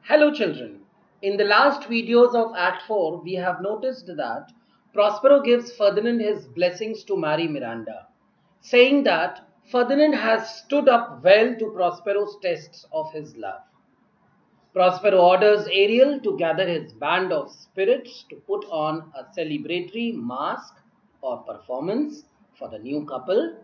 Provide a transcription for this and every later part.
Hello children. In the last videos of Act 4, we have noticed that Prospero gives Ferdinand his blessings to marry Miranda, saying that Ferdinand has stood up well to Prospero's tests of his love. Prospero orders Ariel to gather his band of spirits to put on a celebratory masque or performance for the new couple.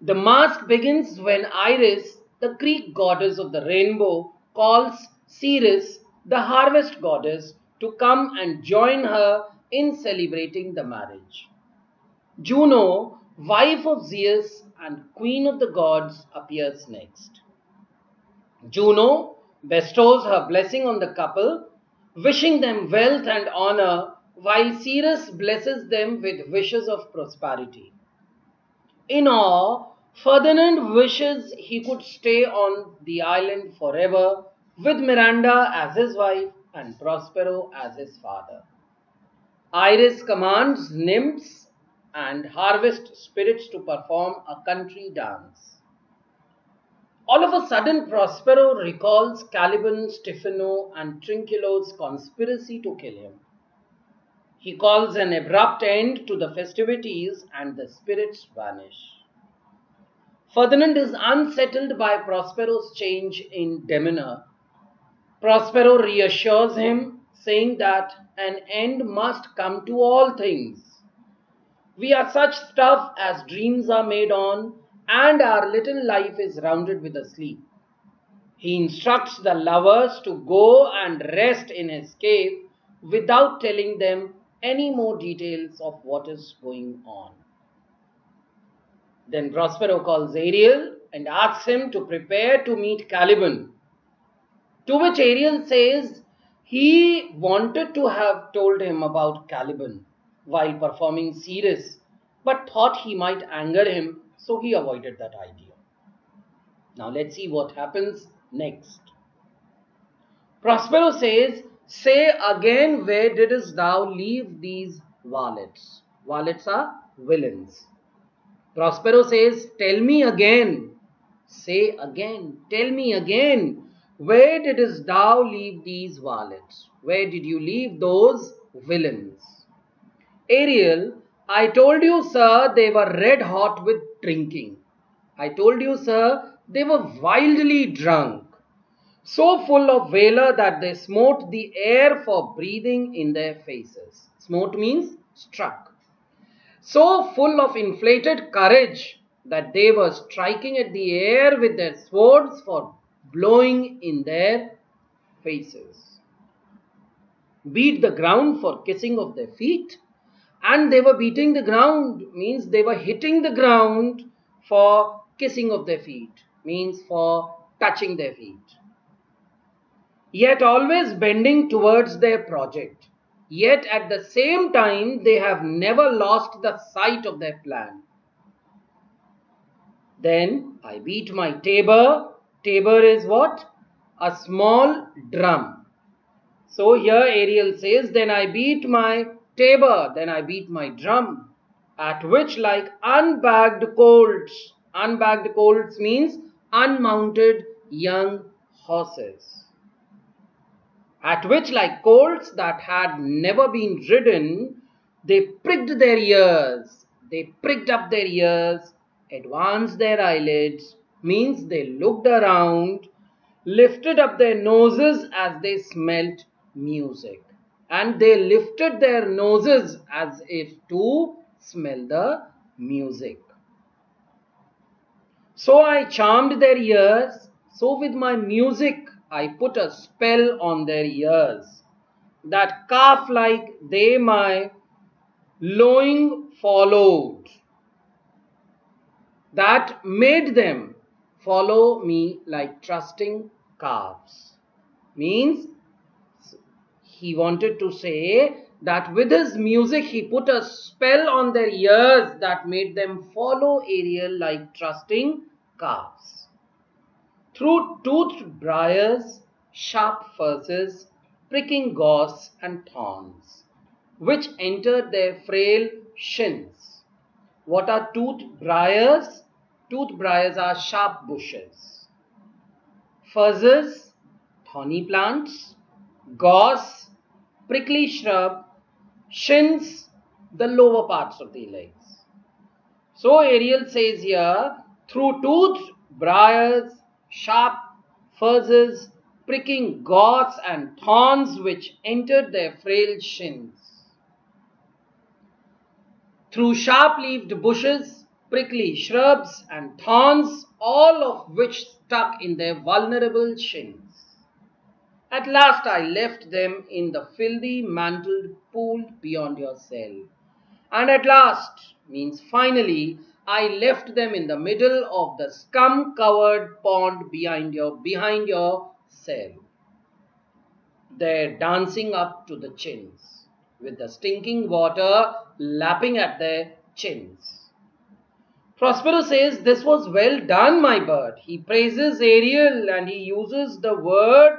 The masque begins when Iris, the Greek goddess of the rainbow, calls Ceres, the harvest goddess, to come and join her in celebrating the marriage. Juno, wife of Zeus and queen of the gods, appears next. Juno bestows her blessing on the couple, wishing them wealth and honor, while Ceres blesses them with wishes of prosperity. In awe, Ferdinand wishes he could stay on the island forever with Miranda as his wife and Prospero as his father. Iris commands nymphs and harvest spirits to perform a country dance. All of a sudden, Prospero recalls Caliban, Stephano, and Trinculo's conspiracy to kill him. He calls an abrupt end to the festivities and the spirits vanish. Ferdinand is unsettled by Prospero's change in demeanor. Prospero reassures him, saying that an end must come to all things. We are such stuff as dreams are made on, and our little life is rounded with a sleep. He instructs the lovers to go and rest in his cave without telling them any more details of what is going on. Then Prospero calls Ariel and asks him to prepare to meet Caliban. To which Ariel says he wanted to have told him about Caliban while performing Ceres, but thought he might anger him, so he avoided that idea. Now let's see what happens next. Prospero says, "Say again, where didst thou leave these varlets?" Varlets are villains. Prospero says, "Tell me again." Say again, tell me again. Where didst thou leave these varlets? Where did you leave those villains? Ariel, I told you, sir, they were red hot with drinking. I told you, sir, they were wildly drunk, so full of valor that they smote the air for breathing in their faces. Smote means struck. So full of inflated courage that they were striking at the air with their swords for blowing in their faces. Beat the ground for kissing of their feet, and they were beating the ground, means they were hitting the ground for kissing of their feet, means for touching their feet. Yet always bending towards their project. Yet at the same time, they have never lost the sight of their plan. Then I beat my tabor. Tabor is what? A small drum. So here Ariel says, then I beat my tabor, then I beat my drum, at which like unbagged colts. Unbagged colts means unmounted young horses. At which, like colts that had never been ridden, they pricked their ears. They pricked up their ears, advanced their eyelids, means they looked around, lifted up their noses as they smelt music. And they lifted their noses as if to smell the music. So I charmed their ears, so with my music I put a spell on their ears, that calf-like they my lowing followed, that made them follow me like trusting calves. Means he wanted to say that with his music he put a spell on their ears that made them follow Ariel like trusting calves. Through toothed briars, sharp furze, pricking gorse and thorns, which entered their frail shins. What are toothed briars? Toothed briars are sharp bushes. Furzes, thorny plants, gorse, prickly shrub, shins, the lower parts of the legs. So Ariel says here, through toothed briars, sharp furzes, pricking gorse and thorns which entered their frail shins. Through sharp-leaved bushes, prickly shrubs and thorns, all of which stuck in their vulnerable shins. At last I left them in the filthy mantled pool beyond your cell. And at last means finally, I left them in the middle of the scum-covered pond behind your cell. There dancing up to the chins, with the stinking water lapping at their chins. Prospero says, this was well done, my bird. He praises Ariel and he uses the word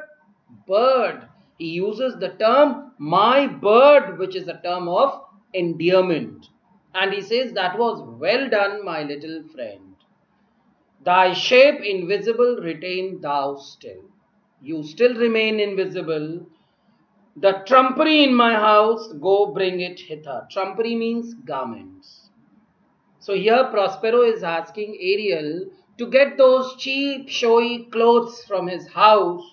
bird. He uses the term my bird, which is a term of endearment. And he says, that was well done, my little friend. Thy shape invisible retain thou still. You still remain invisible. The trumpery in my house, go bring it hither. Trumpery means garments. So here Prospero is asking Ariel to get those cheap, showy clothes from his house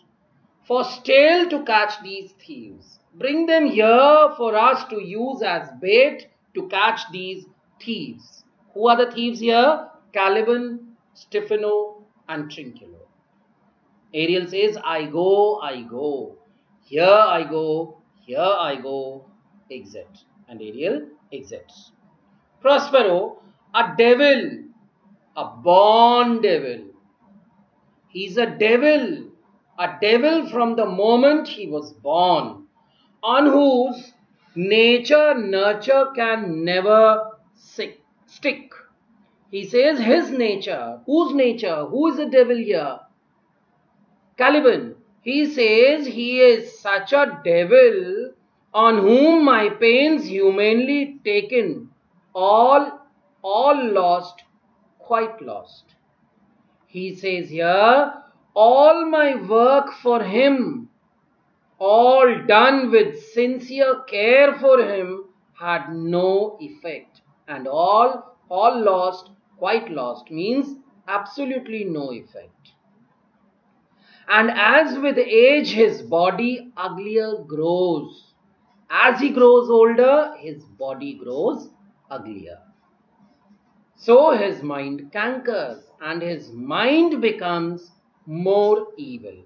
for Stale to catch these thieves. Bring them here for us to use as bait to catch these thieves. Who are the thieves here? Caliban, Stephano and Trinculo. Ariel says, I go, I go. Here I go, here I go, exit. And Ariel exits. Prospero, a devil, a born devil. He's a devil from the moment he was born, on whose nurture can never stick. He says his nature. Whose nature? Who is the devil here? Caliban. He says he is such a devil on whom my pains humanly taken, all lost, quite lost. He says here, all my work for him, all done with sincere care for him, had no effect. And all lost, quite lost means absolutely no effect. And as with age his body uglier grows. As he grows older, his body grows uglier. So his mind cankers and his mind becomes more evil.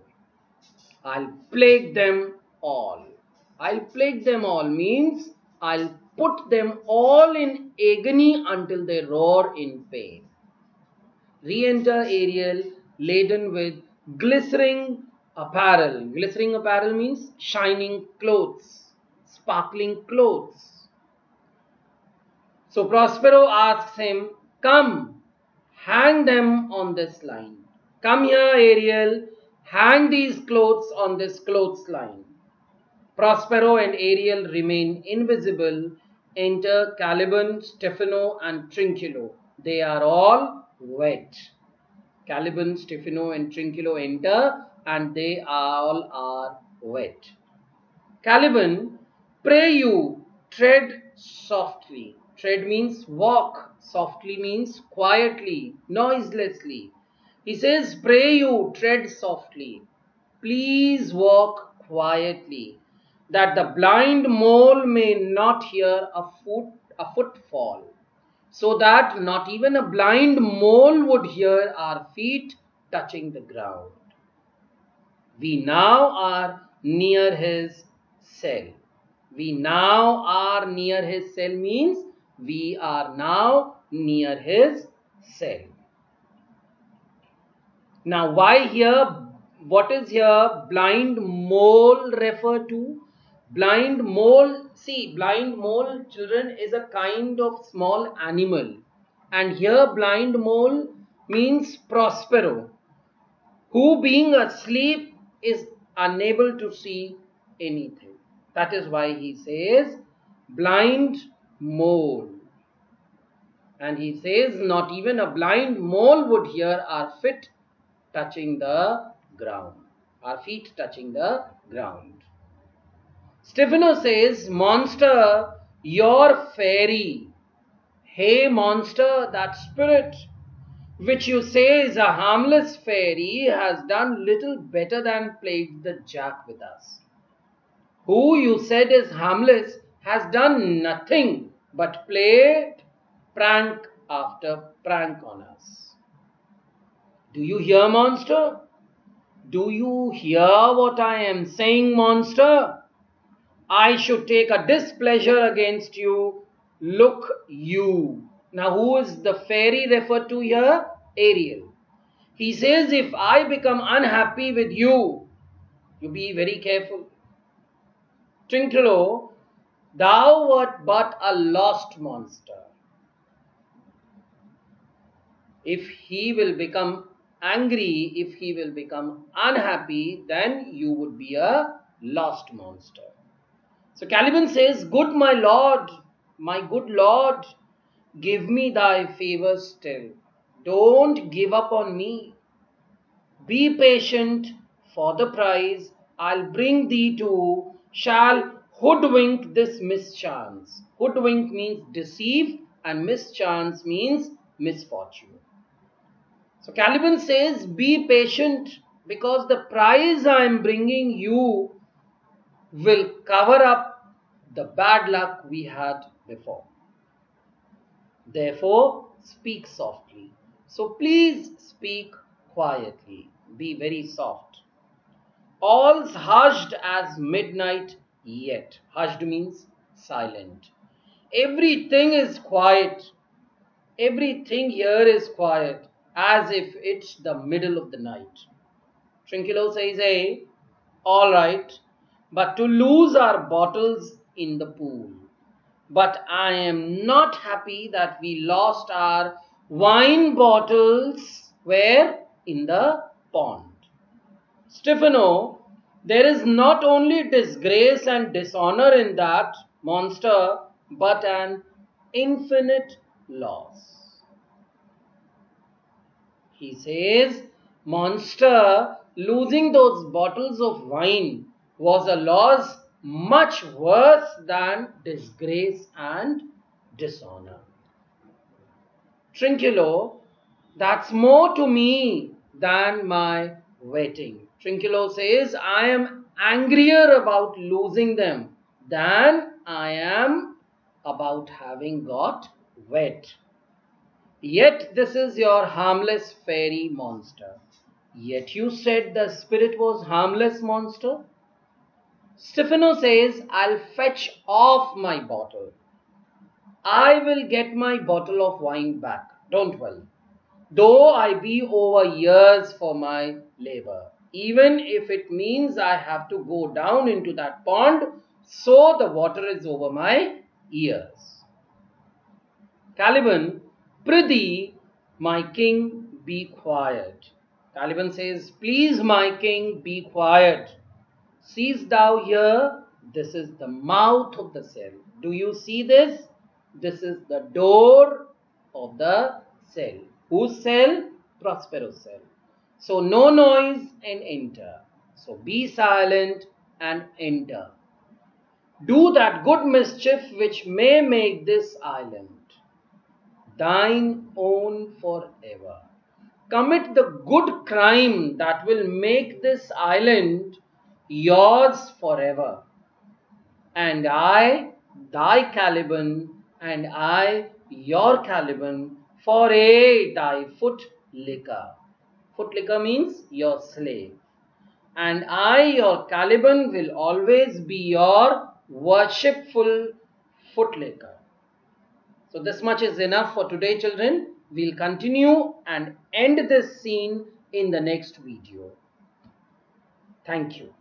I'll plague them all. I'll plague them all means I'll put them all in agony until they roar in pain. Re-enter Ariel laden with glittering apparel. Glittering apparel means shining clothes, sparkling clothes. So Prospero asks him, come, hang them on this line. Come here, Ariel, hang these clothes on this clothesline. Prospero and Ariel remain invisible. Enter Caliban, Stephano and Trinculo. They are all wet. Caliban, Stephano and Trinculo enter and they all are wet. Caliban, pray you, tread softly. Tread means walk. Softly means quietly, noiselessly. He says, pray you, tread softly. Please walk quietly, that the blind mole may not hear a footfall, so that not even a blind mole would hear our feet touching the ground. We now are near his cell. We now are near his cell means we are now near his cell. Now why here, what is here blind mole refer to? Blind mole, see, blind mole, children, is a kind of small animal. And here blind mole means Prospero, who being asleep is unable to see anything. That is why he says blind mole. And he says not even a blind mole would hear our feet touching the ground. our feet touching the ground. Stephano says, monster, your fairy. Hey monster, that spirit which you say is a harmless fairy has done little better than played the jack with us. Who you said is harmless has done nothing but played prank after prank on us. Do you hear, monster? Do you hear what I am saying, monster? I should take a displeasure against you. Look you. Now who is the fairy referred to here? Ariel. He says, if I become unhappy with you, you be very careful. Trinculo, thou wert but a lost monster. If he will become angry, if he will become unhappy, then you would be a lost monster. So Caliban says, good my good lord, give me thy favor still. Don't give up on me. Be patient for the prize I'll bring thee to, shall hoodwink this mischance. Hoodwink means deceive and mischance means misfortune. So Caliban says, be patient because the prize I am bringing you will cover up the bad luck we had before. Therefore, speak softly. So please speak quietly. Be very soft. All's hushed as midnight yet. Hushed means silent. Everything is quiet. Everything here is quiet, as if it's the middle of the night. Trinculo says, hey, all right, but to lose our bottles in the pool. But I am not happy that we lost our wine bottles where? In the pond. Stephano, there is not only disgrace and dishonor in that, monster, but an infinite loss. He says, monster, losing those bottles of wine was a loss much worse than disgrace and dishonor. Trinculo, that's more to me than my wetting. Trinculo says, I am angrier about losing them than I am about having got wet. Yet this is your harmless fairy monster. Yet you said the spirit was harmless, monster. Stephano says, I'll fetch off my bottle. I will get my bottle of wine back. Don't worry. Though I be over years for my labor, even if it means I have to go down into that pond, so the water is over my ears. Caliban, prithee, my king, be quiet. Caliban says, please, my king, be quiet. Seest thou here? This is the mouth of the cell. Do you see this? This is the door of the cell. Whose cell? Prospero's cell. So no noise and enter. So be silent and enter. Do that good mischief which may make this island thine own forever. Commit the good crime that will make this island yours forever. And I, thy Caliban, and I, your Caliban, for thy foot liquor. Foot liquor means your slave. And I, your Caliban, will always be your worshipful foot liquor. So this much is enough for today, children. We'll continue and end this scene in the next video. Thank you.